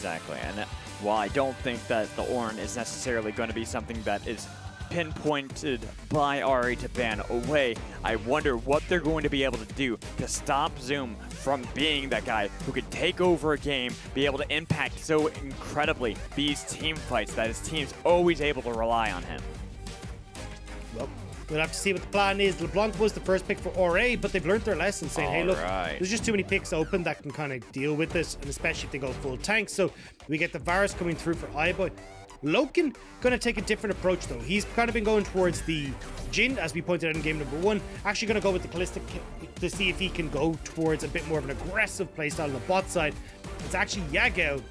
Exactly, and while I don't think that the Ornn is necessarily going to be something that is pinpointed by Ari to ban away, I wonder what they're going to be able to do to stop Zoom from being that guy who could take over a game, be able to impact so incredibly these team fights that his team's always able to rely on him. Well, we'll have to see what the plan is. LeBlanc was the first pick for RA, but they've learned their lesson, saying, hey, look, there's just too many picks open that can kind of deal with this, and especially if they go full tank. So we get the Varus coming through for iBoy. Loken going to take a different approach, though. He's kind of been going towards the Jhin, as we pointed out in game number 1. Actually going to go with the Callisto to see if he can go towards a bit more of an aggressive playstyle on the bot side. It's actually Yagao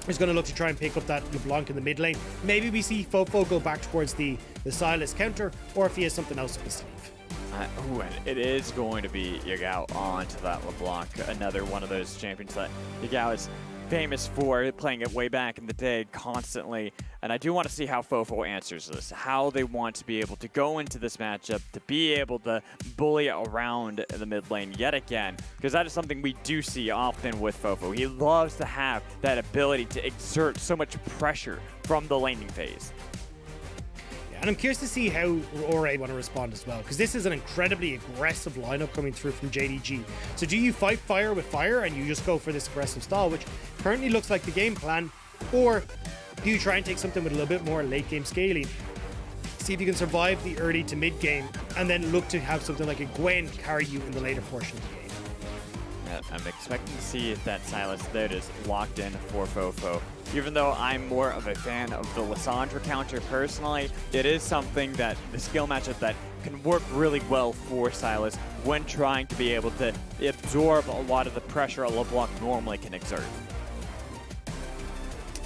is going to look to try and pick up that LeBlanc in the mid lane. Maybe we see Fofo go back towards the Silas counter, or if he has something else up his sleeve. And it is going to be Yagao onto that LeBlanc, another one of those champions that Yagao is famous for playing it way back in the day constantly. And I do want to see how Fofo answers this, how they want to be able to go into this matchup, to be able to bully around the mid lane yet again, because that is something we do see often with Fofo. He loves to have that ability to exert so much pressure from the laning phase. And I'm curious to see how RA want to respond as well, because this is an incredibly aggressive lineup coming through from JDG. So do you fight fire with fire and you just go for this aggressive style, which currently looks like the game plan, or do you try and take something with a little bit more late game scaling, see if you can survive the early to mid game, and then look to have something like a Gwen carry you in the later portion of the game? I'm expecting to see that Silas there is locked in for Fofo. Even though I'm more of a fan of the Lissandra counter personally, it is something that the skill matchup that can work really well for Silas when trying to be able to absorb a lot of the pressure a LeBlanc normally can exert.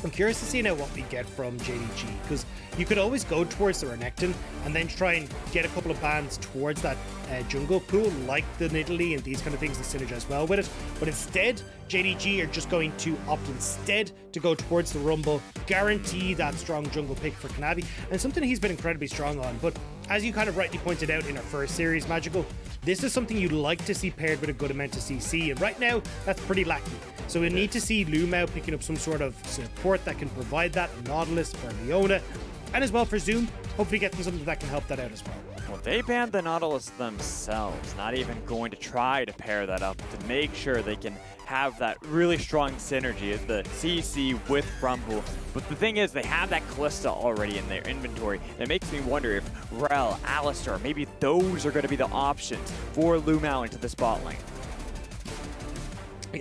I'm curious to see now what we get from JDG, because you could always go towards the Renekton and then try and get a couple of bans towards that jungle pool, like the Nidalee and these kind of things that synergize well with it. But instead, JDG are just going to opt instead to go towards the Rumble, guarantee that strong jungle pick for Kanavi, and something he's been incredibly strong on. But as you kind of rightly pointed out in our first series, Magical, this is something you'd like to see paired with a good amount of CC, and right now, that's pretty lacking. So we need to see Lumao picking up some sort of support that can provide that, Nautilus or Leona, and as well for Zoom, hopefully getting something that can help that out as well. Well, they banned the Nautilus themselves, not even going to try to pair that up to make sure they can have that really strong synergy of the CC with Rumble. But the thing is, they have that Callisto already in their inventory. It makes me wonder if Rel, Alistar, maybe those are going to be the options for Lumao into the spot lane.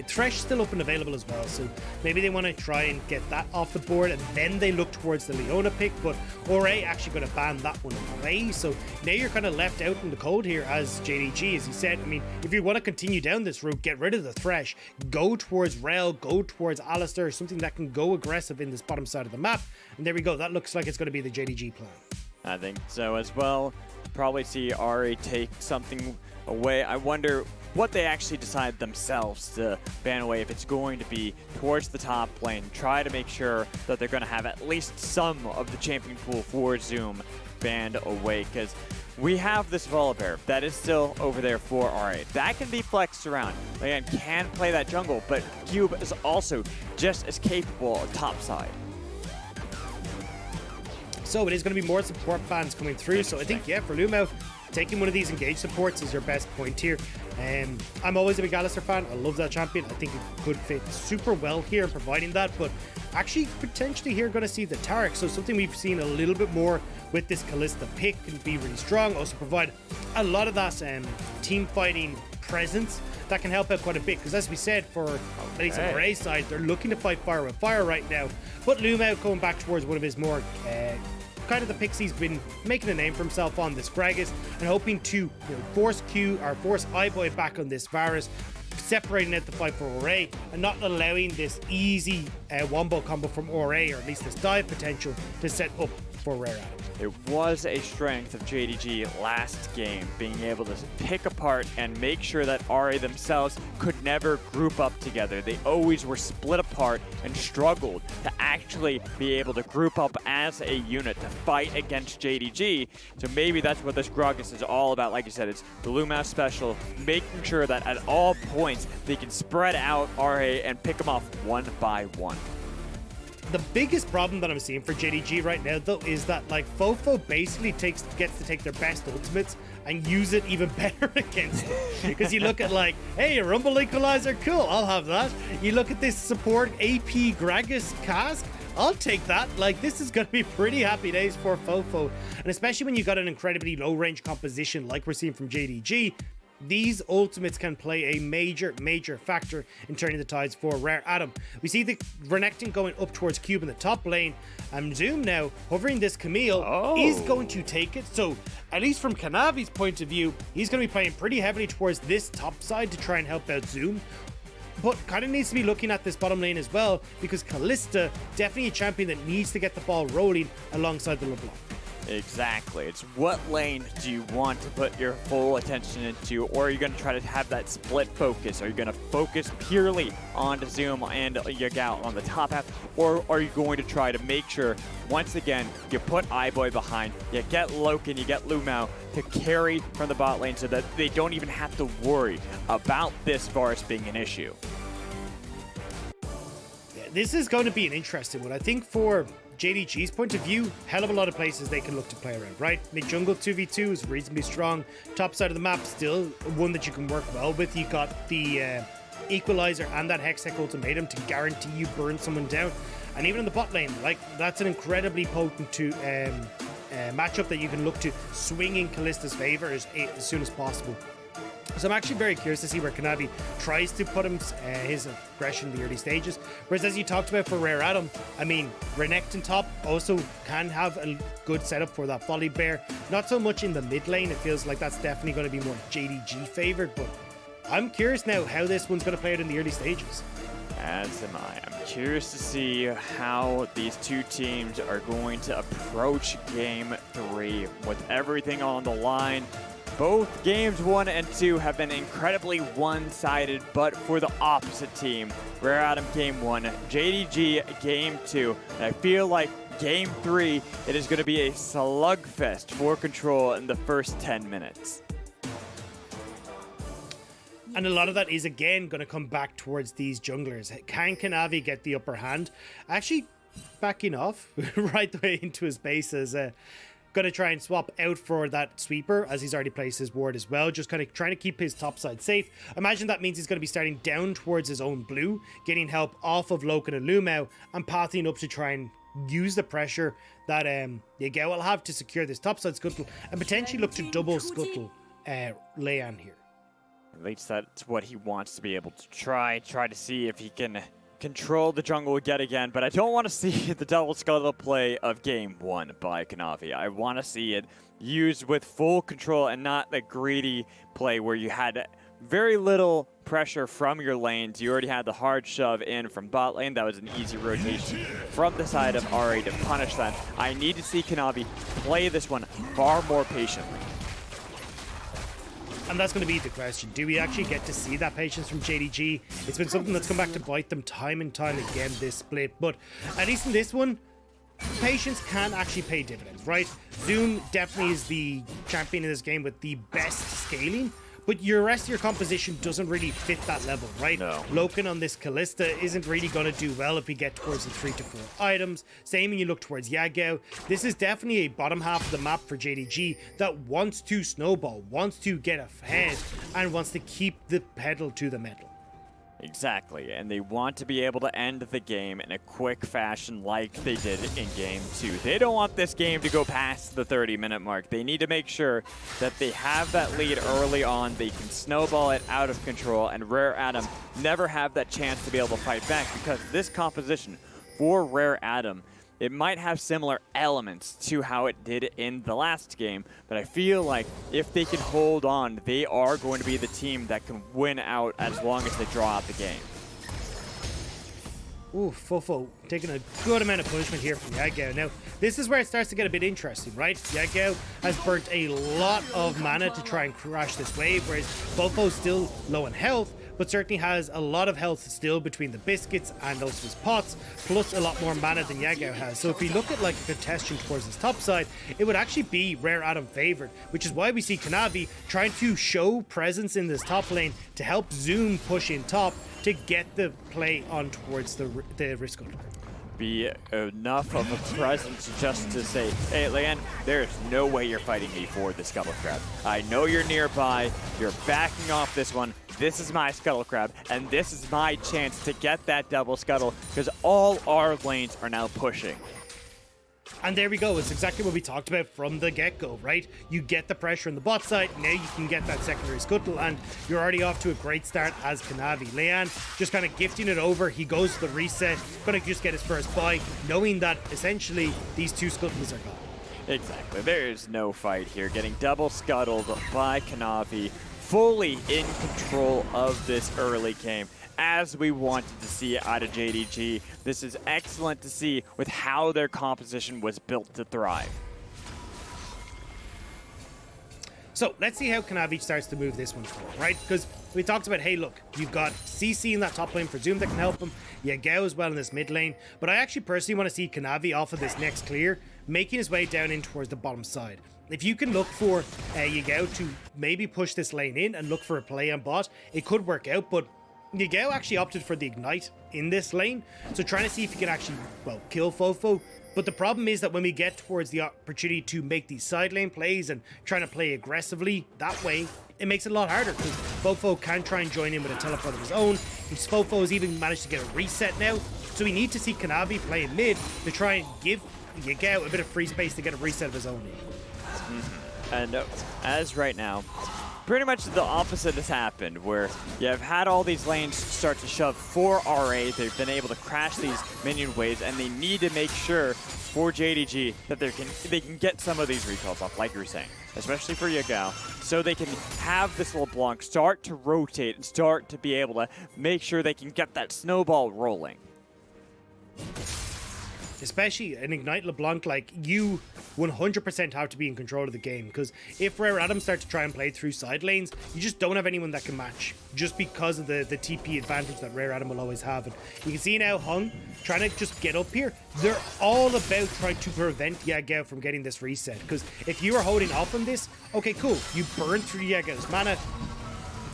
Thresh still up and available as well, so maybe they want to try and get that off the board and then they look towards the Leona pick, but RA actually going to ban that one away, so now you're kind of left out in the cold here as JDG, as he said. I mean, if you want to continue down this route, get rid of the Thresh, go towards Rel, go towards Alistar, something that can go aggressive in this bottom side of the map, and there we go, that looks like it's going to be the JDG plan. I think so as well. Probably see Ari take something away. I wonder what they actually decide themselves to ban away, if it's going to be towards the top lane, try to make sure that they're going to have at least some of the champion pool for Zoom banned away, because we have this Volibear that is still over there for RA. That can be flexed around. Again, can play that jungle, but Cube is also just as capable top side. So it is going to be more support bans coming through, so I think, yeah, for Lumao, taking one of these engaged supports is your best point here. I'm always a big Alistar fan. I love that champion. I think it could fit super well here in providing that, but actually potentially here going to see the Taric. So something we've seen a little bit more with this Callisto pick can be really strong. Also provide a lot of that team fighting presence that can help out quite a bit, because as we said, for at least on the RA side, they're looking to fight fire with fire right now. But Lumao going back towards one of his more kind of the picks he's been making a name for himself on, this Gragas, and hoping to force iBoy back on this Varus, separating out the fight for RA and not allowing this easy wombo combo from RA, or at least this dive potential, to set up for Rare Adam. It was a strength of JDG last game, being able to pick apart and make sure that RA themselves could never group up together. They always were split apart and struggled to actually be able to group up as a unit to fight against JDG. So maybe that's what this Gragas is all about. Like you said, it's the Lumao special, making sure that at all points they can spread out RA and pick them off one by one. The biggest problem that I'm seeing for JDG right now, though, is that like Fofo basically gets to take their best ultimates and use it even better against them. Because you look at like, hey, a Rumble Equalizer, cool, I'll have that. You look at this support AP Gragas Cask, I'll take that. Like, this is going to be pretty happy days for Fofo. And especially when you got an incredibly low range composition like we're seeing from JDG, these ultimates can play a major factor in turning the tides for Rare Adam. We see the Renekton going up towards Cube in the top lane, and Zoom now hovering this Camille is going to take it. So at least from Kanavi's point of view, he's going to be playing pretty heavily towards this top side to try and help out Zoom, but kind of needs to be looking at this bottom lane as well, because Kalista, definitely a champion that needs to get the ball rolling alongside the LeBlanc. Exactly. It's what lane do you want to put your full attention into, or are you going to try to have that split focus? Are you going to focus purely on Zoom and Yagao on the top half, or are you going to try to make sure, once again, you put iBoy behind, you get Loken, you get Lumao to carry from the bot lane so that they don't even have to worry about this Varus being an issue? Yeah, this is going to be an interesting one. I think for JDG's point of view, hell of a lot of places they can look to play around, right? Mid-jungle 2v2 is reasonably strong. Top side of the map, still one that you can work well with. You got the Equalizer and that Hextech ultimatum to guarantee you burn someone down. And even in the bot lane, like, that's an incredibly potent matchup that you can look to swing in Kalista's favor as soon as possible. So I'm actually very curious to see where Kanavi tries to put his aggression in the early stages. Whereas, as you talked about for Rare Adam, I mean, Renekton top also can have a good setup for that Volley Bear. Not so much in the mid lane. It feels like that's definitely going to be more JDG favored, but I'm curious now how this one's going to play out in the early stages. As am I. I'm curious to see how these two teams are going to approach Game 3 with everything on the line. Both games 1 and 2 have been incredibly one-sided, but for the opposite team. Rare Adam Game 1, JDG Game 2. And I feel like Game 3, it is going to be a slugfest for Control in the first 10 minutes. And a lot of that is, again, going to come back towards these junglers. Can Kanavi get the upper hand? Actually, backing off right the way into his base as going to try and swap out for that sweeper, as he's already placed his ward as well, just kind of trying to keep his top side safe. Imagine that means he's going to be starting down towards his own blue, getting help off of Loken and Lumao, and pathing up to try and use the pressure that Yagao will have to secure this top side scuttle, and potentially look to double scuttle Leon here. At least that's what he wants to be able to try to see if he can control the jungle yet again, but I don't want to see the double scuttle play of Game 1 by Kanavi. I want to see it used with full control and not the greedy play where you had very little pressure from your lanes. You already had the hard shove in from bot lane. That was an easy rotation from the side of RA to punish that. I need to see Kanavi play this one far more patiently. And that's going to be the question. Do we actually get to see that patience from JDG? It's been something that's come back to bite them time and time again this split. But at least in this one, patience can actually pay dividends, right? Zoom definitely is the champion in this game with the best scaling. But your rest of your composition doesn't really fit that level, right? No. Loken on this Kalista isn't really going to do well if we get towards the 3 to 4 items. Same when you look towards Yagao. This is definitely a bottom half of the map for JDG that wants to snowball, wants to get ahead, and wants to keep the pedal to the metal. Exactly, and they want to be able to end the game in a quick fashion like they did in Game 2. They don't want this game to go past the 30-minute mark. They need to make sure that they have that lead early on, they can snowball it out of control, and Rare Adam never have that chance to be able to fight back, because this composition for Rare Adam, it might have similar elements to how it did in the last game, but I feel like if they can hold on, they are going to be the team that can win out as long as they draw out the game. Ooh, Fofo taking a good amount of punishment here from Yagao. Now, this is where it starts to get a bit interesting, right? Yagao has burnt a lot of mana to try and crash this wave, whereas Fofo's still low in health, but certainly has a lot of health still between the biscuits and also his pots, plus a lot more mana than Yagao has. So if we look at like a contestation towards his top side, it would actually be Rare Adam favored, which is why we see Kanavi trying to show presence in this top lane to help Zoom push in top to get the play on towards the risk. be enough of a presence just to say, hey, Leanne, there's no way you're fighting me for the Scuttle Crab. I know you're nearby, you're backing off this one. This is my Scuttle Crab, and this is my chance to get that double scuttle, because all our lanes are now pushing. And there we go. It's exactly what we talked about from the get-go, right? You get the pressure on the bot side, now you can get that secondary scuttle, and you're already off to a great start as Kanavi. Leanne just kind of gifting it over. He goes to the reset, gonna just get his first buy, knowing that essentially these two scuttles are gone. Exactly. There's no fight here. Getting double scuttled by Kanavi, fully in control of this early game, as we wanted to see out of JDG. This is excellent to see with how their composition was built to thrive. So let's see how Kanavi starts to move this one forward, right? Because we talked about, hey, look, you've got CC in that top lane for Zoom that can help him. Yagao as well in this mid lane. But I actually personally want to see Kanavi off of this next clear, making his way down in towards the bottom side. If you can look for Yagao to maybe push this lane in and look for a play on bot, it could work out, but Yagao actually opted for the Ignite in this lane, so trying to see if he can actually, well, kill Fofo. But the problem is that when we get towards the opportunity to make these side lane plays and trying to play aggressively that way, it makes it a lot harder, because Fofo can try and join in with a teleport of his own. Fofo has even managed to get a reset now, so we need to see Kanavi playing mid to try and give Yagao a bit of free space to get a reset of his own. And as right now, pretty much the opposite has happened, where you've had all these lanes start to shove for RA. They've been able to crash these minion waves, and they need to make sure for JDG that they can get some of these recalls off, like you were saying, especially for Yagao, so they can have this LeBlanc start to rotate and start to be able to make sure they can get that snowball rolling. Especially an Ignite LeBlanc, like, you 100% have to be in control of the game, because if Rare Adam start to try and play through side lanes, you just don't have anyone that can match, just because of the TP advantage that Rare Adam will always have. And you can see now Hung trying to just get up here. They're all about trying to prevent Yagao from getting this reset, because if you are holding off on this, okay, cool, you burn through Yagao's mana.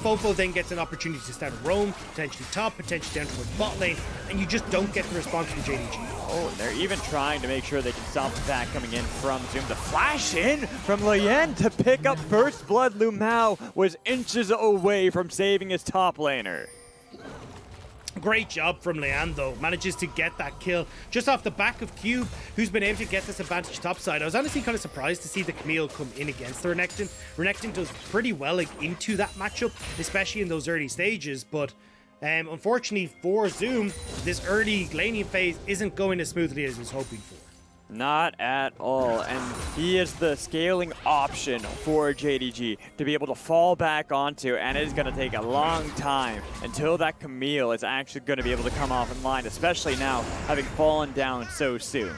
Fofo then gets an opportunity to start a roam, potentially top, potentially down towards bot lane, and you just don't get the response from JDG. Oh, and they're even trying to make sure they can stop the attack coming in from Zoom. The flash in from Leyen to pick up first blood. Lumao was inches away from saving his top laner. Great job from Leanne, though. Manages to get that kill just off the back of Cube, who's been able to get this advantage topside. I was honestly kind of surprised to see the Camille come in against the Renekton. Renekton does pretty well into that matchup, especially in those early stages, but unfortunately for Zoom, this early laning phase isn't going as smoothly as he was hoping for. Not at all, and he is the scaling option for JDG to be able to fall back onto, and it's going to take a long time until that Camille is actually going to be able to come off in line, especially now having fallen down so soon.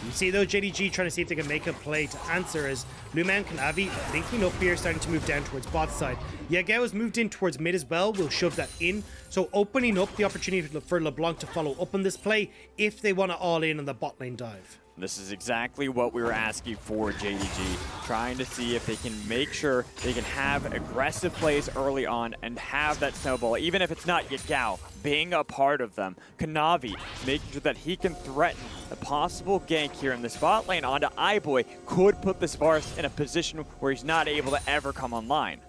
You see though, JDG trying to see if they can make a play to answer as Luma and Kanavi thinking up here, starting to move down towards bot side. Yagao has moved in towards mid as well, will shove that in, so opening up the opportunity for LeBlanc to follow up on this play if they want to all in on the bot lane dive. This is exactly what we were asking for JDG, trying to see if they can make sure they can have aggressive plays early on and have that snowball, even if it's not Yagao being a part of them. Kanavi making sure that he can threaten a possible gank here in the spot lane onto iBoy could put this Varus in a position where he's not able to ever come online.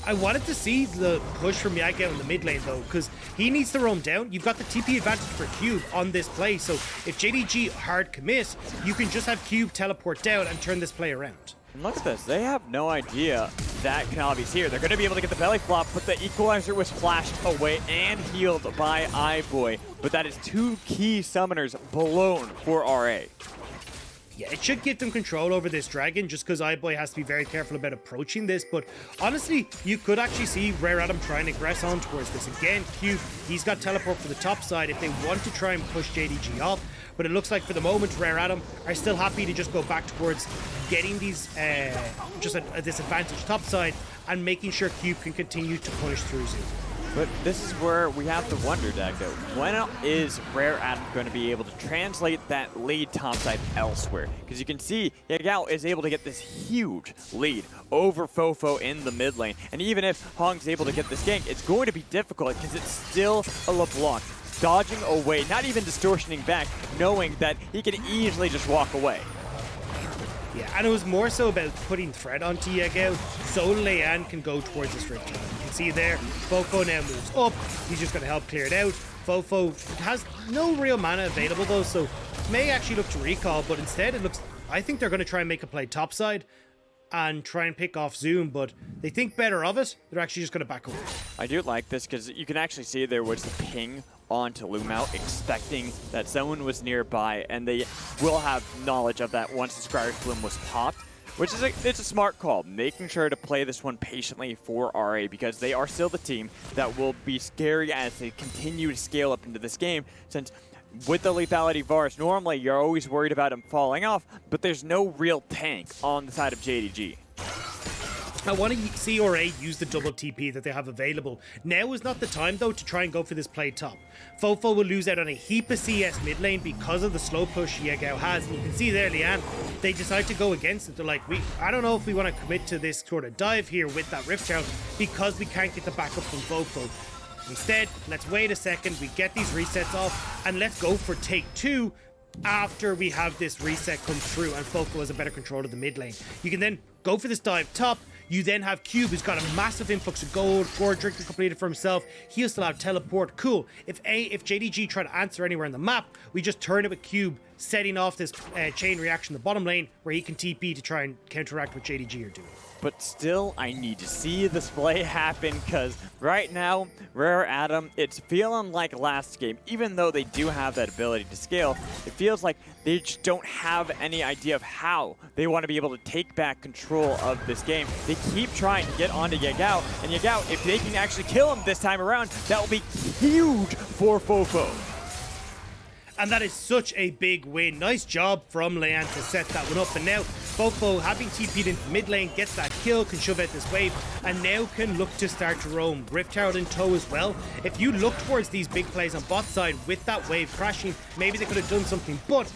I wanted to see the push from Yagao in the mid lane though, because he needs to roam down. You've got the TP advantage for Cube on this play, so if JDG hard commit, you can just have Cube teleport down and turn this play around. And look at this, they have no idea that Kanavi's here. They're going to be able to get the belly flop, but the equalizer was flashed away and healed by iBoy. But that is two key summoners blown for RA. Yeah, it should give them control over this dragon, just because iBoy has to be very careful about approaching this. But honestly, you could actually see Rare Adam trying to aggress on towards this. Again, Cube, he's got teleport for the top side if they want to try and push JDG off. But it looks like for the moment, Rare Adam are still happy to just go back towards getting these just a disadvantage top side and making sure Cube can continue to push through Zoom. But this is where we have to wonder, Dagdo, when is Rare Adam going to be able to translate that lead topside elsewhere? Because you can see Yagao is able to get this huge lead over Fofo in the mid lane. And even if Hong's able to get this gank, it's going to be difficult because it's still a LeBlanc dodging away, not even distortioning back, knowing that he can easily just walk away. Yeah, and it was more so about putting threat onto Yagao so Leanne can go towards this rift. You can see there, Fofo now moves up. He's just going to help clear it out. Fofo has no real mana available though, so may actually look to recall, but instead it looks, I think they're going to try and make a play topside and try and pick off Zoom, but they think better of it. They're actually just going to back away. I do like this because you can actually see there was the ping onto Lumao, expecting that someone was nearby, and they will have knowledge of that once the Scryer's Bloom was popped, which is it's a smart call, making sure to play this one patiently for RA, because they are still the team that will be scary as they continue to scale up into this game, since with the lethality VARs, normally you're always worried about him falling off, but there's no real tank on the side of JDG. I want to see RA use the double TP that they have available. Now is not the time though to try and go for this play top. Fofo will lose out on a heap of CS mid lane because of the slow push Yagao has. And you can see there, Leanne, they decide to go against it. They're like, I don't know if we want to commit to this sort of dive here with that Rift Town because we can't get the backup from Fofo. Instead, let's wait a second, we get these resets off, and let's go for take 2 after we have this reset come through and Fofo has a better control of the mid lane. You can then go for this dive top. You then have Cube, who's got a massive influx of gold, 4 drinks completed for himself. He'll still have teleport. Cool. If JDG try to answer anywhere on the map, we just turn it with Cube, setting off this chain reaction in the bottom lane where he can TP to try and counteract what JDG are doing. But still, I need to see this play happen, because right now, Rare Adam, it's feeling like last game. Even though they do have that ability to scale, it feels like they just don't have any idea of how they want to be able to take back control of this game. They keep trying to get onto Yagao, and Yagao, if they can actually kill him this time around, that will be huge for Fofo. And that is such a big win. Nice job from Leanne to set that one up. And now Fofo, having TP'd into mid lane, gets that kill, can shove out this wave, and now can look to start to roam. Rift Herald in tow as well. If you look towards these big plays on bot side with that wave crashing, maybe they could have done something, but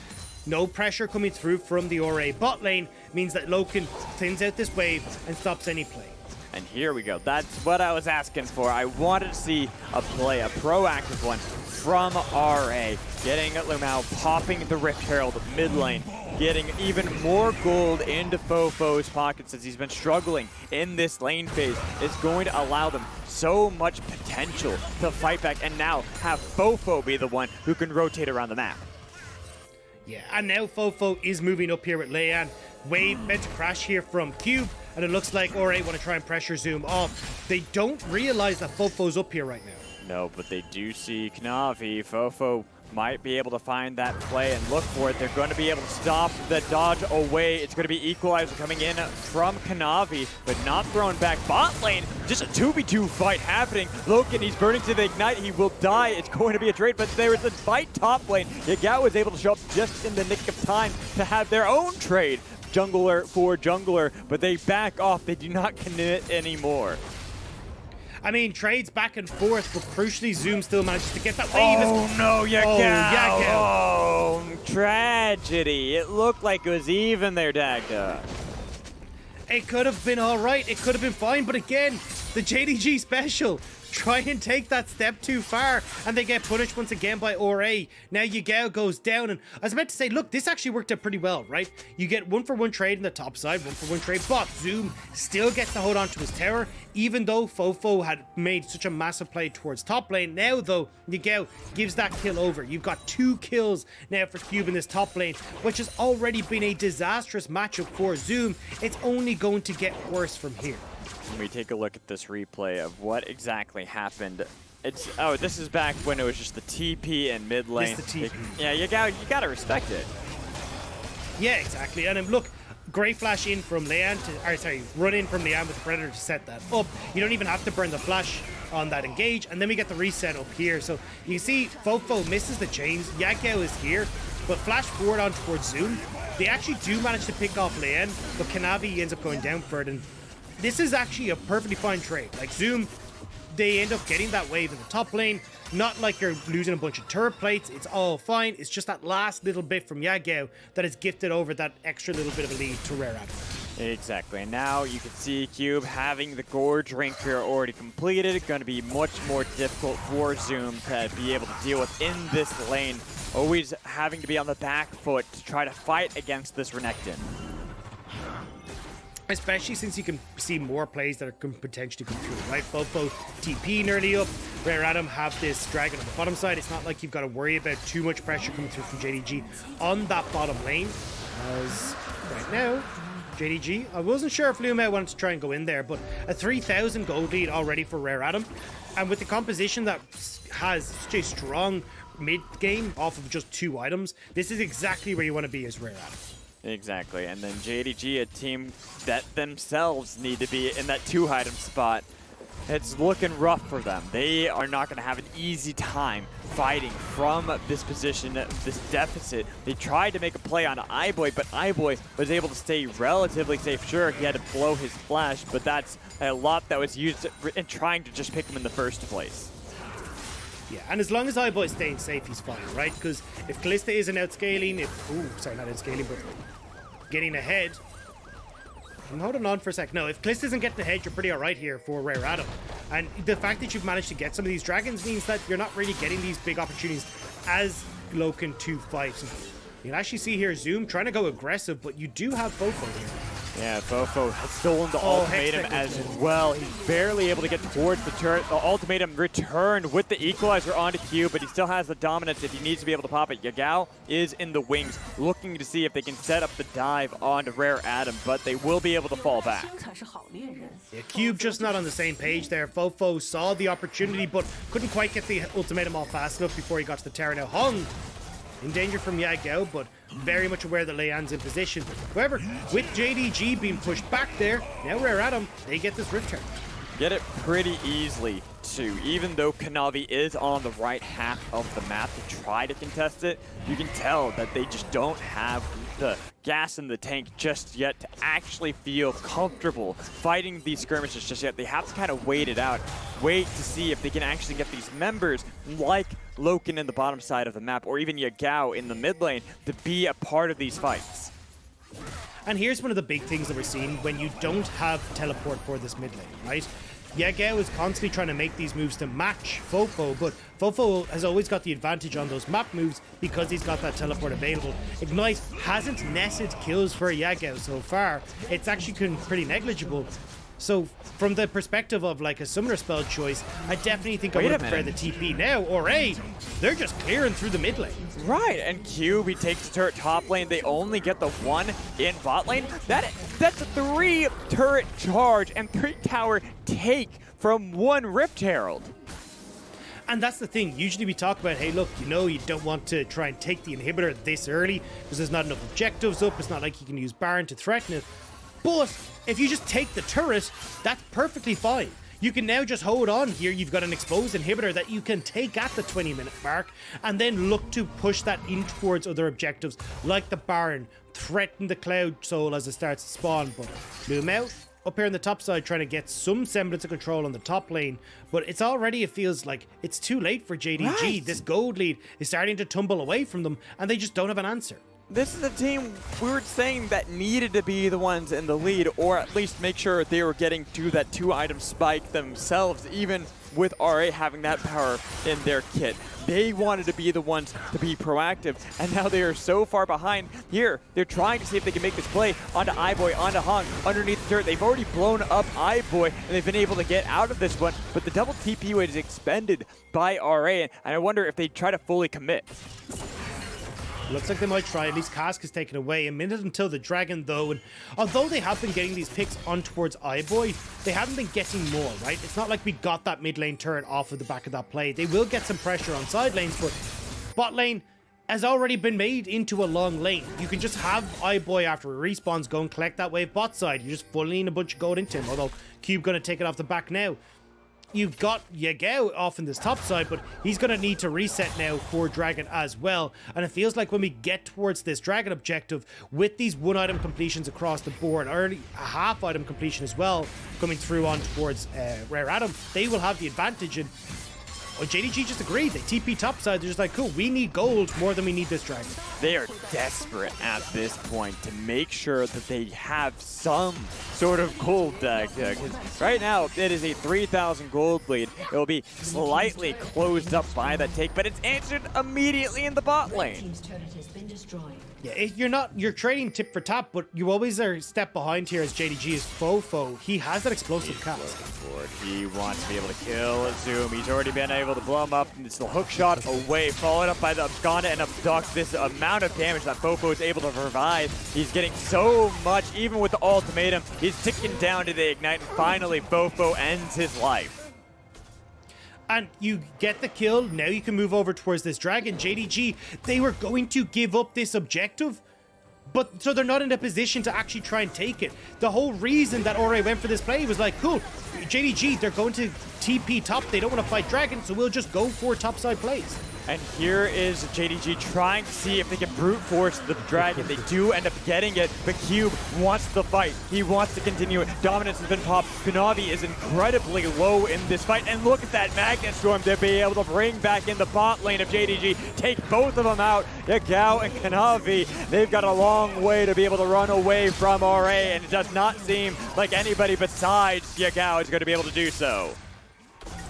no pressure coming through from the RA bot lane means that Loken thins out this wave and stops any play. And here we go. That's what I was asking for. I wanted to see a play, a proactive one from RA. Getting Lumao, popping the Rift Herald mid lane, getting even more gold into Fofo's pockets as he's been struggling in this lane phase. It's going to allow them so much potential to fight back and now have Fofo be the one who can rotate around the map. Yeah, and now Fofo is moving up here with Leanne. Wave meant to crash here from Cube, and it looks like RA want to try and pressure Zoom off. They don't realize that Fofo's up here right now. No, but they do see Knavi. Fofo might be able to find that play and look for it. They're going to be able to stop the dodge away. It's going to be Equalizer coming in from Knavi, but not thrown back. Bot lane, just a 2v2 fight happening. Loken, he's burning to the Ignite. He will die. It's going to be a trade, but there is a fight top lane. Yagao was able to show up just in the nick of time to have their own trade. Jungler for jungler, but they back off. They do not commit anymore. I mean, trades back and forth, but crucially, Zoom still manages to get that wave. Oh no, Yagao! Oh, Oh, tragedy. It looked like it was even there, Dagda. It could have been all right. It could have been fine, but again, the JDG special. Try and take that step too far, and they get punished once again by RA. Now Yagao goes down, and I was meant to say, look, this actually worked out pretty well, right? You get 1-for-1 trade in the top side, 1-for-1 trade bot. Zoom still gets to hold on to his tower, even though Fofo had made such a massive play towards top lane. Now, though, Yagao gives that kill over. You've got 2 kills now for Cube in this top lane, which has already been a disastrous matchup for Zoom. It's only going to get worse from here. When we take a look at this replay of what exactly happened, this is back when it was just the TP and mid lane. Just the TP. Yeah, you gotta respect it. Yeah, exactly. And look, great flash in from Leanne run in from Leanne with the Predator to set that up. You don't even have to burn the flash on that engage, and then we get the reset up here. So you can see Fofo misses the chains. Yagao is here, but flash forward on towards Zoom. They actually do manage to pick off Leanne, but Knavi ends up going down for it, and this is actually a perfectly fine trade. Like Zoom, they end up getting that wave in the top lane. Not like you're losing a bunch of turret plates. It's all fine. It's just that last little bit from Yagao that has gifted over that extra little bit of a lead to Rare Adam. Exactly, and now you can see Cube having the Gore Drinker already completed. Going to be much more difficult for Zoom to be able to deal with in this lane. Always having to be on the back foot to try to fight against this Renekton. Especially since you can see more plays that can potentially come through, right? Fofo TP nearly up. Rare Adam have this dragon on the bottom side. It's not like you've got to worry about too much pressure coming through from JDG on that bottom lane. As right now, JDG, I wasn't sure if Lumao wanted to try and go in there, but a 3,000 gold lead already for Rare Adam. And with the composition that has such a strong mid game off of just 2 items, this is exactly where you want to be as Rare Adam. Exactly, and then JDG, a team that themselves need to be in that 2-item spot. It's looking rough for them. They are not going to have an easy time fighting from this position, this deficit. They tried to make a play on iBoy, but iBoy was able to stay relatively safe. Sure, he had to blow his flash, but that's a lot that was used in trying to just pick him in the first place. Yeah, and as long as iBoy's staying safe, he's fine, right? Because if Kalista isn't outscaling, not outscaling, but getting ahead. I'm holding on for a sec. No, if Kalista isn't getting ahead, you're pretty alright here for Rare Adam. And the fact that you've managed to get some of these dragons means that you're not really getting these big opportunities as Loken to fight. You can actually see here Zoom trying to go aggressive, but you do have Fofo here. Yeah, Fofo has stolen the ultimatum as well. He's barely able to get towards the turret. The ultimatum returned with the equalizer onto Q, but he still has the dominance if he needs to be able to pop it. Yagao is in the wings, looking to see if they can set up the dive onto Rare Adam, but they will be able to fall back. Yeah, Cube just not on the same page there. Fofo saw the opportunity, but couldn't quite get the ultimatum off fast enough before he got to the tower. Now Hung in danger from Yagao, but very much aware that Leian's in position. However, with JDG being pushed back there, now Rare Adam, they get this Rift turn. Get it pretty easily, too. Even though Kanavi is on the right half of the map to try to contest it, you can tell that they just don't have the gas in the tank just yet to actually feel comfortable fighting these skirmishes just yet. They have to kind of wait it out, wait to see if they can actually get these members like Loken in the bottom side of the map, or even Yagao in the mid lane, to be a part of these fights. And here's one of the big things that we're seeing when you don't have teleport for this mid lane, right? Yagao is constantly trying to make these moves to match Fofo, but Fofo has always got the advantage on those map moves because he's got that teleport available. Ignite hasn't netted kills for Yagao so far. It's actually been pretty negligible. So from the perspective of like a summoner spell choice, I definitely think I would prefer the TP now. Or A, they're just clearing through the mid lane. Right, and Cube, he takes the turret top lane. They only get the 1 in bot lane. That's a 3 turret charge and 3 tower take from 1 Rift Herald. And that's the thing. Usually we talk about, hey, look, you know, you don't want to try and take the inhibitor this early because there's not enough objectives up. It's not like you can use Baron to threaten it. But if you just take the turret, that's perfectly fine. You can now just hold on here. You've got an exposed inhibitor that you can take at the 20-minute mark and then look to push that in towards other objectives like the Baron, threaten the Cloud Soul as it starts to spawn. But Lumao up here on the top side trying to get some semblance of control on the top lane, but it's already, it feels like it's too late for JDG. Right. This gold lead is starting to tumble away from them and they just don't have an answer. This is a team we were saying that needed to be the ones in the lead, or at least make sure they were getting to that 2-item spike themselves, even with RA having that power in their kit. They wanted to be the ones to be proactive, and now they are so far behind. Here, they're trying to see if they can make this play onto iBoy, onto Hung, underneath the turret. They've already blown up iBoy, and they've been able to get out of this one, but the double TP weight is expended by RA, and I wonder if they try to fully commit. Looks like they might try. At least Cask is taken away. A minute until the Dragon, though. And although they have been getting these picks on towards iBoy, they haven't been getting more, right? It's not like we got that mid lane turret off of the back of that play. They will get some pressure on side lanes, but bot lane has already been made into a long lane. You can just have iBoy after it respawns go and collect that wave bot side. You're just funneling a bunch of gold into him, although Cube going to take it off the back now. You've got Yagao off in this top side, but he's going to need to reset now for Dragon as well. And it feels like when we get towards this Dragon objective, with these 1-item completions across the board, early a half-item completion as well, coming through on towards Rare Adam, they will have the advantage. And JDG just agreed. They TP top side. They're just like, cool, we need gold more than we need this Dragon. They are desperate at this point to make sure that they have some sort of gold deck. Because right now, it is a 3,000 gold lead. It will be slightly closed up by that take, but it's answered immediately in the bot lane. Team's turret has been destroyed. Yeah, you're trading tip for top, but you always are a step behind here as JDG is Fofo. He has that explosive cast. He wants to be able to kill Zoom. He's already been able to blow him up. It's the hook shot away, followed up by the Absconda and Abduct. This amount of damage that Fofo is able to provide. He's getting so much, even with the ultimatum. He's ticking down to the Ignite, and finally Fofo ends his life. And you get the kill. Now you can move over towards this dragon. JDG, they were going to give up this objective, but so they're not in a position to actually try and take it. The whole reason that Ore went for this play was like, cool, JDG, they're going to TP top. They don't want to fight dragon, so we'll just go for topside plays. And here is JDG trying to see if they can brute force the dragon. They do end up getting it, but Cube wants the fight. He wants to continue it. Dominance has been popped. Kanavi is incredibly low in this fight. And look at that Magnet Storm to be able to bring back in the bot lane of JDG. Take both of them out. Yagao and Kanavi, they've got a long way to be able to run away from RA, and it does not seem like anybody besides Yagao is going to be able to do so.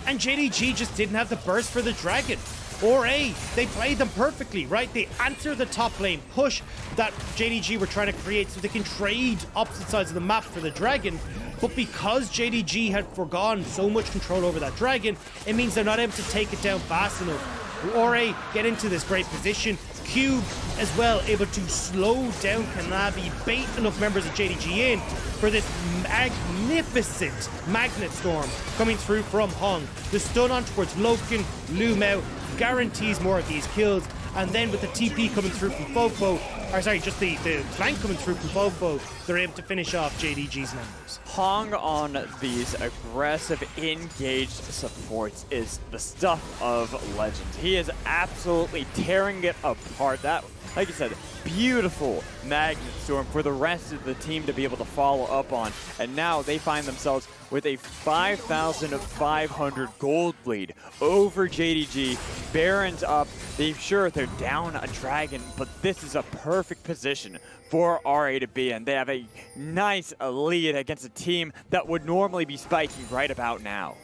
And JDG just didn't have the burst for the dragon. Or they played them perfectly, right? They answer the top lane push that JDG were trying to create so they can trade opposite sides of the map for the dragon. But because JDG had forgone so much control over that dragon, it means they're not able to take it down fast enough. Or get into this great position. Cube as well, able to slow down Kanavi, bait enough members of JDG in for this magnificent Magnet Storm coming through from Hong. The stun on towards Loken, Lumao, guarantees more of these kills, and then with the TP coming through from Fofo, or sorry, just the flank coming through from Fofo, they're able to finish off JDG's numbers. Hong on these aggressive, engaged supports is the stuff of legend. He is absolutely tearing it apart. That, like you said, beautiful Magnet Storm for the rest of the team to be able to follow up on. And now they find themselves with a 5,500 gold lead over JDG. Baron's up. They're down a dragon, but this is a perfect position for RA to be in. They have a nice lead against a team that would normally be spiking right about now.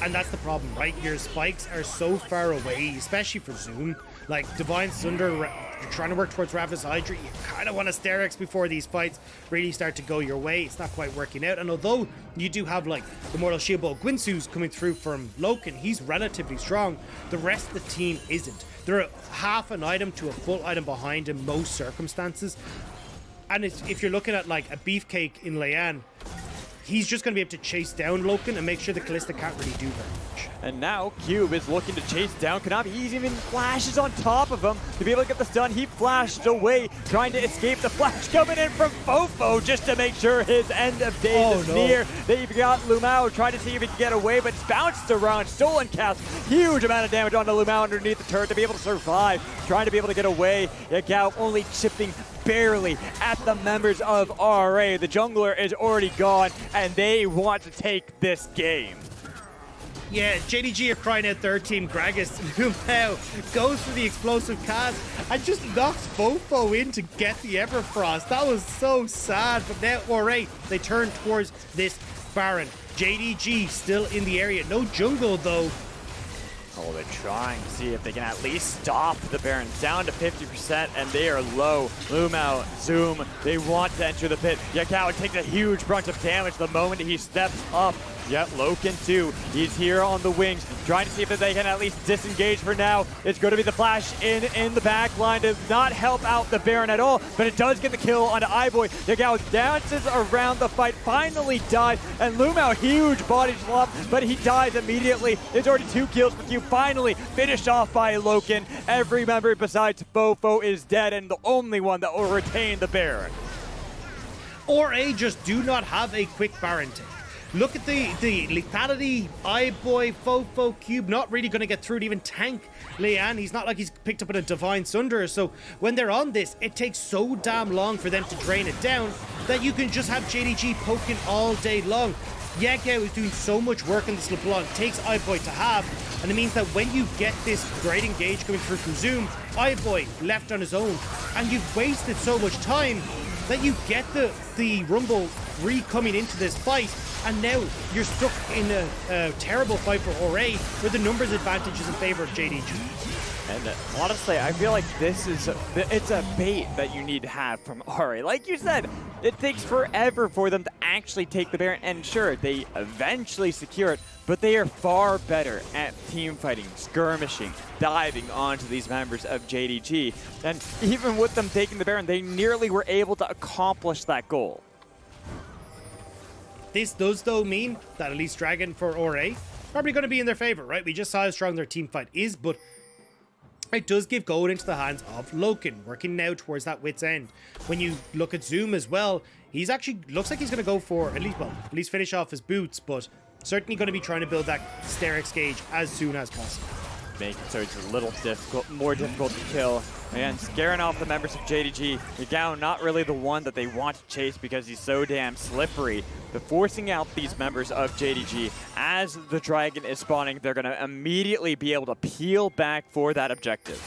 And that's the problem, right? Your spikes are so far away, especially for Zoom. Like Divine Sunder, you're trying to work towards Ravus Hydra. You kind of want to Sterex before these fights really start to go your way. It's not quite working out. And although you do have like the Mortal Shield Gwinsu's coming through from Loken, he's relatively strong. The rest of the team isn't. They're half an item to a full item behind in most circumstances. And if you're looking at like a Beefcake in Leanne, he's just going to be able to chase down Loken and make sure the Callista can't really do very much. And now Cube is looking to chase down Kanavi. He even flashes on top of him to be able to get the stun. He flashed away, trying to escape the flash coming in from Fofo just to make sure his end of days is near. They've got Lumao trying to see if he can get away, but it's bounced around. Stolen cast. Huge amount of damage onto Lumao underneath the turret to be able to survive. Trying to be able to get away. Yagao only chipping barely at the members of RA. The jungler is already gone, and they want to take this game. Yeah, JDG are crying out third team. Gragas Lumao goes for the explosive cast and just knocks Fofo in to get the Everfrost. That was so sad, but now RA, they turn towards this Baron. JDG still in the area. No jungle though. Oh, they're trying to see if they can at least stop the Baron down to 50%, and they are low. Lumao, Zoom, they want to enter the pit. Yagao takes a huge bunch of damage the moment he steps up. Yep, Loken too. He's here on the wings, trying to see if they can at least disengage for now. It's going to be the flash in the back line to not help out the Baron at all, but it does get the kill onto iBoy. Yagao dances around the fight, finally dies, and Lumao, huge body slump, but he dies immediately. There's already 2 kills for Q, finally finished off by Loken. Every member besides Fofo is dead, and the only one that will retain the Baron. RA just do not have a quick Baron take. Look at the lethality, iBoy, Fofo, Cube, not really going to get through to even tank Leanne. He's not like he's picked up a Divine Sunder, so when they're on this, it takes so damn long for them to drain it down that you can just have JDG poking all day long. Yagao is doing so much work in this LeBlanc. It takes iBoy to have, and it means that when you get this great engage coming through from Zoom, iBoy left on his own, and you've wasted so much time that you get the Rumble coming into this fight, and now you're stuck in a terrible fight for Ore, where the numbers advantage is in favor of JDG. And honestly, I feel like it's a bait that you need to have from Ore. Like you said, it takes forever for them to actually take the Baron, and sure, they eventually secure it, but they are far better at team fighting, skirmishing, diving onto these members of JDG. And even with them taking the Baron, they nearly were able to accomplish that goal. This does, though, mean that at least Dragon for Ore probably going to be in their favor, right? We just saw how strong their team fight is, but it does give gold into the hands of Loken, working now towards that wit's end. When you look at Zoom as well, he's actually looks like he's going to go for at least finish off his boots, but certainly going to be trying to build that Sterix gauge as soon as possible. Make it so it's a little more difficult to kill. And scaring off the members of JDG. Yagao not really the one that they want to chase because he's so damn slippery. But forcing out these members of JDG as the dragon is spawning, they're going to immediately be able to peel back for that objective.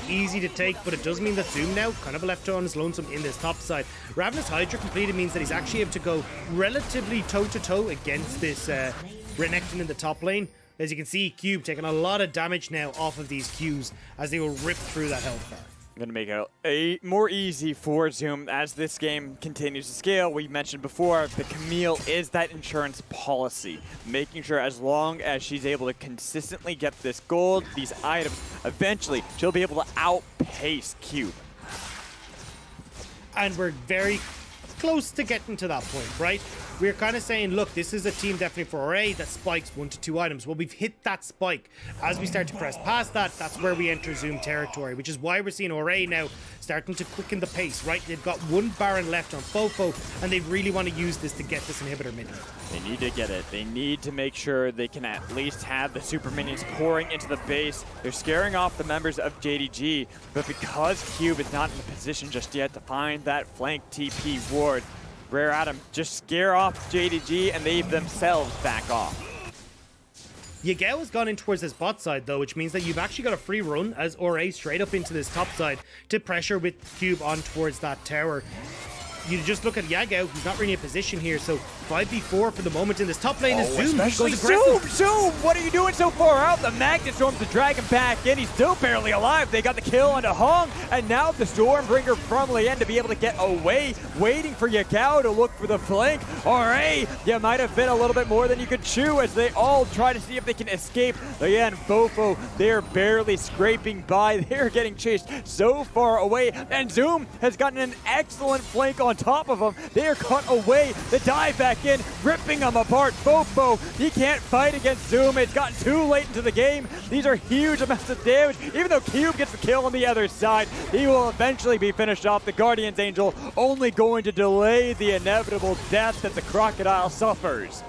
Easy to take, but it does mean that Zoom now kind of left on his lonesome in this top side. Ravenous Hydra completed means that he's actually able to go relatively toe-to-toe against this Renekton in the top lane. As you can see, Cube taking a lot of damage now off of these Qs as they will rip through that health bar. Going to make it more easy for Zoom as this game continues to scale. We mentioned before, the Camille is that insurance policy, making sure as long as she's able to consistently get this gold, these items, eventually she'll be able to outpace Cube. And we're very close to getting to that point, right? We're kind of saying, look, this is a team definitely for Ore that spikes 1 to 2 items. Well, we've hit that spike. As we start to press past that, that's where we enter Zoom territory, which is why we're seeing Ore now starting to quicken the pace, right? They've got 1 Baron left on Fofo, and they really want to use this to get this inhibitor mid. They need to get it. They need to make sure they can at least have the super minions pouring into the base. They're scaring off the members of JDG, but because Cube is not in the position just yet to find that flank TP ward, Rare Adam just scare off JDG and they themselves back off. Yagao has gone in towards this bot side though, which means that you've actually got a free run as Ore straight up into this top side to pressure with Cube on towards that tower. You just look at Yagao, he's not really in a position here, so 5v4 for the moment in this top lane is Zoom. He goes aggressive. Zoom! What are you doing so far out? The Magnet storms the dragon back in. He's still barely alive. They got the kill onto Hong, and now the Stormbringer from Lien to be able to get away, waiting for Yagao to look for the flank. Alright, you might have been a little bit more than you could chew as they all try to see if they can escape. Lien, Fofo, they're barely scraping by. They're getting chased so far away, and Zoom has gotten an excellent flank on top of them. They are cut away. The dive back in, ripping them apart. Fofo, he can't fight against Zoom. It's gotten too late into the game. These are huge amounts of damage. Even though Cube gets the kill on the other side, he will eventually be finished off. The Guardian's Angel only going to delay the inevitable death that the Crocodile suffers.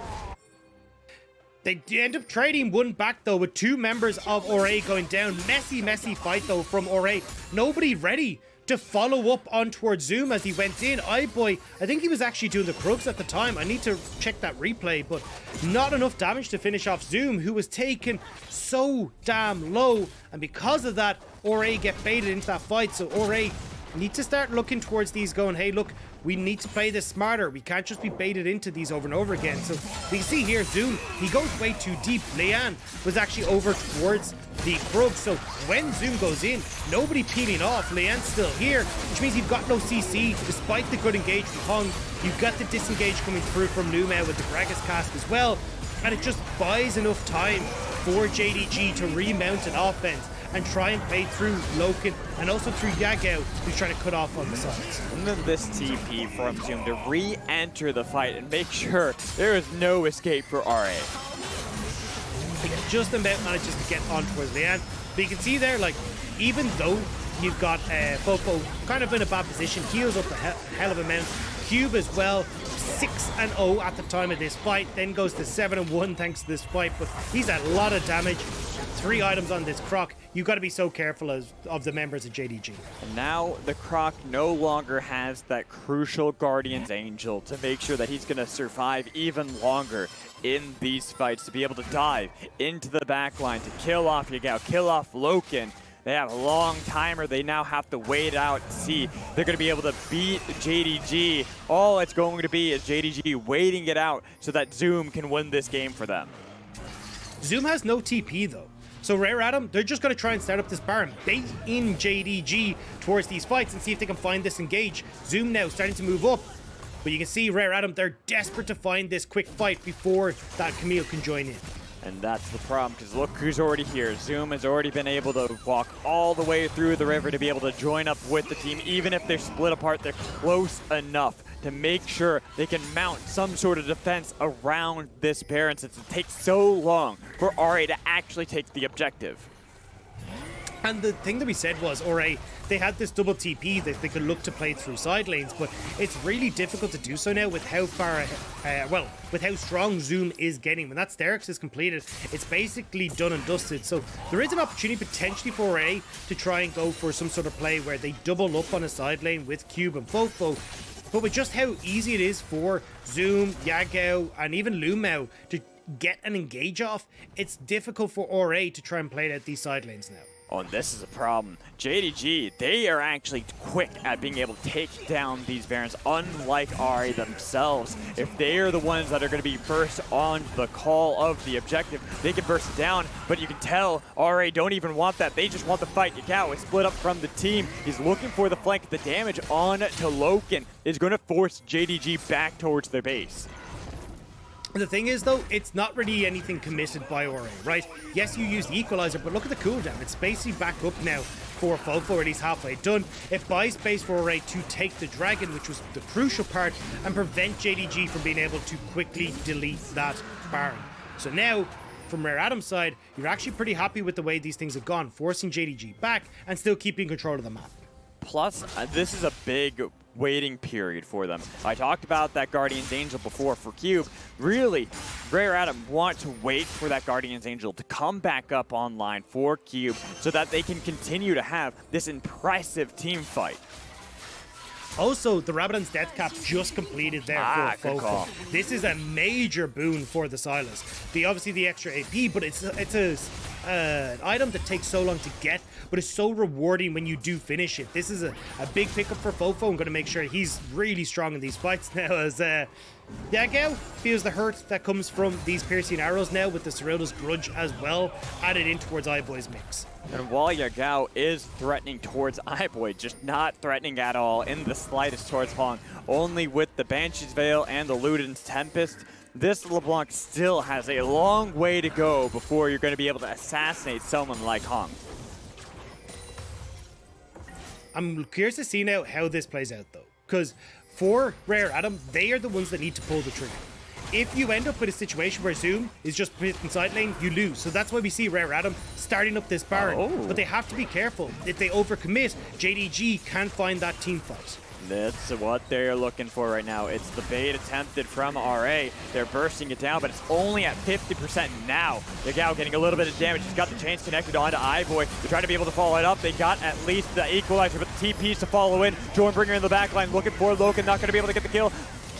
They end up trading 1 back though with 2 members of Ore going down. Messy fight though from Ore. Nobody ready to follow up on towards Zoom as he went in. iBoy, I think he was actually doing the Krugs at the time. I need to check that replay, but not enough damage to finish off Zoom, who was taken so damn low. And because of that, Ore get baited into that fight. So Ore need to start looking towards these going, hey, look, we need to play this smarter. We can't just be baited into these over and over again. So we see here, Zoom, he goes way too deep. Lian was actually over towards the Krug. So when Zoom goes in, nobody peeling off. Lian's still here, which means you've got no CC, despite the good engage from Hung. You've got the disengage coming through from Numel with the Gragas cast as well. And it just buys enough time for JDG to remount an offense and try and play through Loken and also through Yagao, who's trying to cut off on the sides. And then this TP from Zoom to re-enter the fight and make sure there is no escape for RA. He just about manages to get on towards Lian. But you can see there, like, even though you've got Fofo kind of in a bad position, heals up a hell of a amount. Cube as well, 6-0 at the time of this fight, then goes to 7-1 thanks to this fight, but he's had a lot of damage. 3 items on this Croc. You've got to be so careful of the members of JDG. And now the Croc no longer has that crucial Guardian's Angel to make sure that he's going to survive even longer in these fights, to be able to dive into the backline, to kill off Yagao, kill off Loken. They have a long timer. They now have to wait out and see. They're going to be able to beat JDG. All it's going to be is JDG waiting it out so that Zoom can win this game for them. Zoom has no TP though. So Rare Atom, they're just going to try and start up this Baron, bait in JDG towards these fights and see if they can find this engage. Zoom now starting to move up. But you can see Rare Atom, they're desperate to find this quick fight before that Camille can join in. And that's the problem, because look who's already here. Zoom has already been able to walk all the way through the river to be able to join up with the team. Even if they're split apart, they're close enough to make sure they can mount some sort of defense around this Baron, since it takes so long for RA to actually take the objective. And the thing that we said was, RA, they had this double TP that they could look to play through side lanes, but it's really difficult to do so now with how far, with how strong Zoom is getting. When that Sterix is completed, it's basically done and dusted. So there is an opportunity potentially for RA to try and go for some sort of play where they double up on a side lane with Cube and Fofo. But with just how easy it is for Zoom, Yagao, and even Lumao to get an engage off, it's difficult for RA to try and play it out these side lanes now. Oh, and this is a problem. JDG, they are actually quick at being able to take down these Barons, unlike RA themselves. If they are the ones that are going to be first on the call of the objective, they can burst it down, but you can tell RA don't even want that. They just want the fight. Yagao is split up from the team. He's looking for the flank. The damage on to Loken is going to force JDG back towards their base. The thing is, though, it's not really anything committed by RA, right? Yes, you use the equalizer, but look at the cooldown. It's basically back up now for Fofo, at least halfway done. It buys space for RA to take the dragon, which was the crucial part, and prevent JDG from being able to quickly delete that Baron. So now, from Rare Atom's side, you're actually pretty happy with the way these things have gone, forcing JDG back and still keeping control of the map. Plus, this is a big waiting period for them. I talked about that Guardian's Angel before for Cube. Really, Rare Atom want to wait for that Guardian's Angel to come back up online for Cube so that they can continue to have this impressive team fight. Also, the Rabadon's death cap just completed there for good call. Fofo. This is a major boon for the Silas. Obviously the extra AP, but it's an item that takes so long to get, but it's so rewarding when you do finish it. This is a big pickup for Fofo. I'm going to make sure he's really strong in these fights now, as Yagao feels the hurt that comes from these piercing arrows now, with the Cyrilda's Grudge as well added in towards iBoy's mix. And while Yagao is threatening towards iBoy, just not threatening at all in the slightest towards Hong, only with the Banshee's Veil and the Luden's Tempest, this LeBlanc still has a long way to go before you're going to be able to assassinate someone like Hong. I'm curious to see now how this plays out, though, because for Rare Atom, they are the ones that need to pull the trigger. If you end up with a situation where Zoom is just in side lane, you lose. So that's why we see Rare Atom starting up this Baron. But they have to be careful. If they overcommit, JDG can find that team fight. That's what they're looking for right now. It's the bait attempted from RA. They're bursting it down, but it's only at 50% now. Yagao getting a little bit of damage. He's got the chains connected onto iBoy. They're trying to be able to follow it up. They got at least the equalizer, but the TPs to follow in. Jornbringer in the back line looking for Loken, not going to be able to get the kill.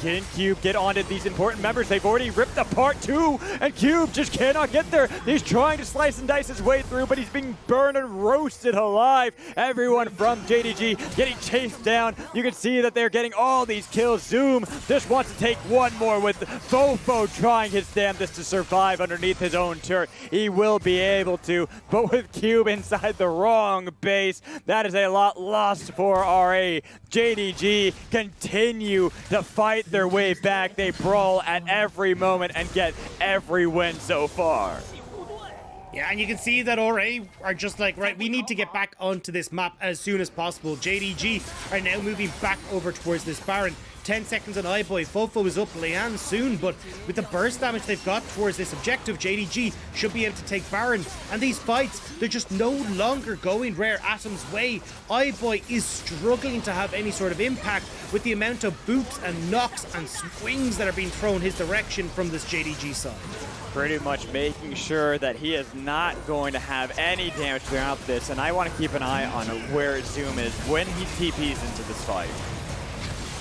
Can Cube get onto these important members? They've already ripped apart two, and Cube just cannot get there. He's trying to slice and dice his way through, but he's being burned and roasted alive. Everyone from JDG getting chased down. You can see that they're getting all these kills. Zoom just wants to take one more, with Fofo trying his damnedest to survive underneath his own turret. He will be able to, but with Cube inside the wrong base, that is a lot lost for RA. JDG continue to fight their way back. They brawl at every moment and get every win so far. Yeah, and you can see that RA are just like, right, we need to get back onto this map as soon as possible. JDG are now moving back over towards this Baron. 10 seconds on iBoy. Fofo is up Lian soon, but with the burst damage they've got towards this objective, JDG should be able to take Baron. And these fights, they're just no longer going Rare Atom's way. iBoy is struggling to have any sort of impact with the amount of boops and knocks and swings that are being thrown his direction from this JDG side. Pretty much making sure that he is not going to have any damage throughout this, and I want to keep an eye on where Zoom is when he TPs into this fight.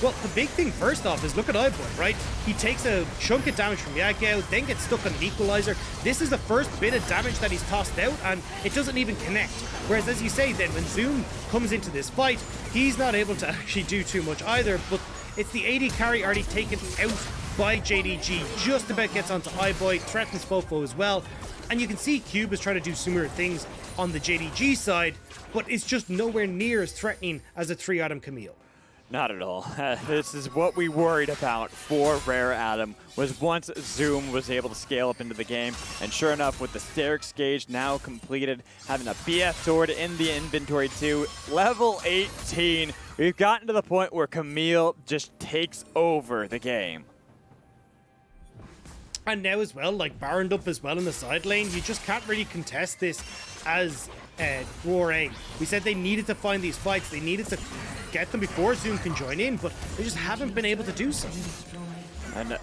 Well, the big thing first off is look at iBoy, right? He takes a chunk of damage from Yagao, then gets stuck on an equalizer. This is the first bit of damage that he's tossed out, and it doesn't even connect. Whereas, as you say, then when Zoom comes into this fight, he's not able to actually do too much either, but it's the AD carry already taken out by JDG, just about gets onto iBoy, threatens Fofo as well. And you can see Cube is trying to do similar things on the JDG side, but it's just nowhere near as threatening as a 3-item Camille. Not at all. This is what we worried about for Rare Atom, was once Zoom was able to scale up into the game, and sure enough, with the Sterix gauge now completed, having a BF sword in the inventory too, level 18, we've gotten to the point where Camille just takes over the game. And now as well, like Baroned up as well in the side lane, you just can't really contest this as War A. We said they needed to find these fights, they needed to get them before Zoom can join in, but they just haven't been able to do so. And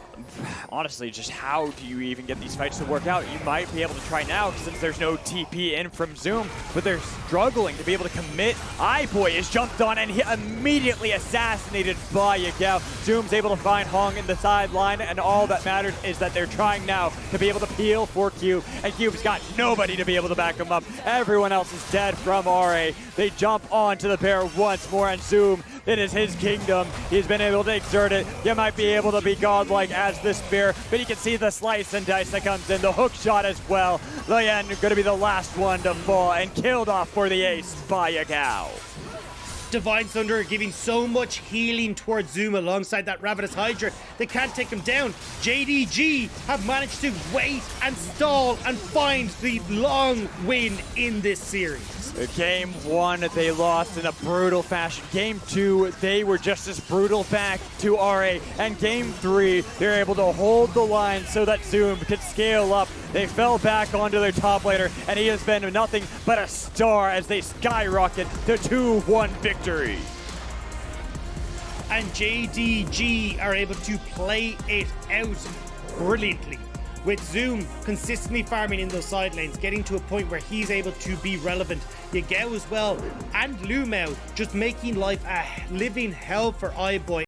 honestly, just how do you even get these fights to work out? You might be able to try now since there's no TP in from Zoom, but they're struggling to be able to commit. iBoy is jumped on and he immediately assassinated by Yagao. Zoom's able to find Hong in the sideline, and all that matters is that they're trying now to be able to peel for Cube, and Cube's got nobody to be able to back him up. Everyone else is dead from RA. They jump onto the bear once more, and Zoom, it is his kingdom. He's been able to exert it. You might be able to be godlike as this spear, but you can see the slice and dice that comes in. The hook shot as well. Lian going to be the last one to fall and killed off for the ace by Yagao. Divine Thunder giving so much healing towards Zoom alongside that Ravenous Hydra. They can't take him down. JDG have managed to wait and stall and find the long win in this series. Game 1, they lost in a brutal fashion. Game 2, they were just as brutal back to RA. And Game 3, they're able to hold the line so that Zoom could scale up. They fell back onto their top laner, and he has been nothing but a star as they skyrocket to 2-1 victory. And JDG are able to play it out brilliantly, with Zoom consistently farming in those side lanes, getting to a point where he's able to be relevant. Yagao as well, and Lumao just making life a living hell for iBoy.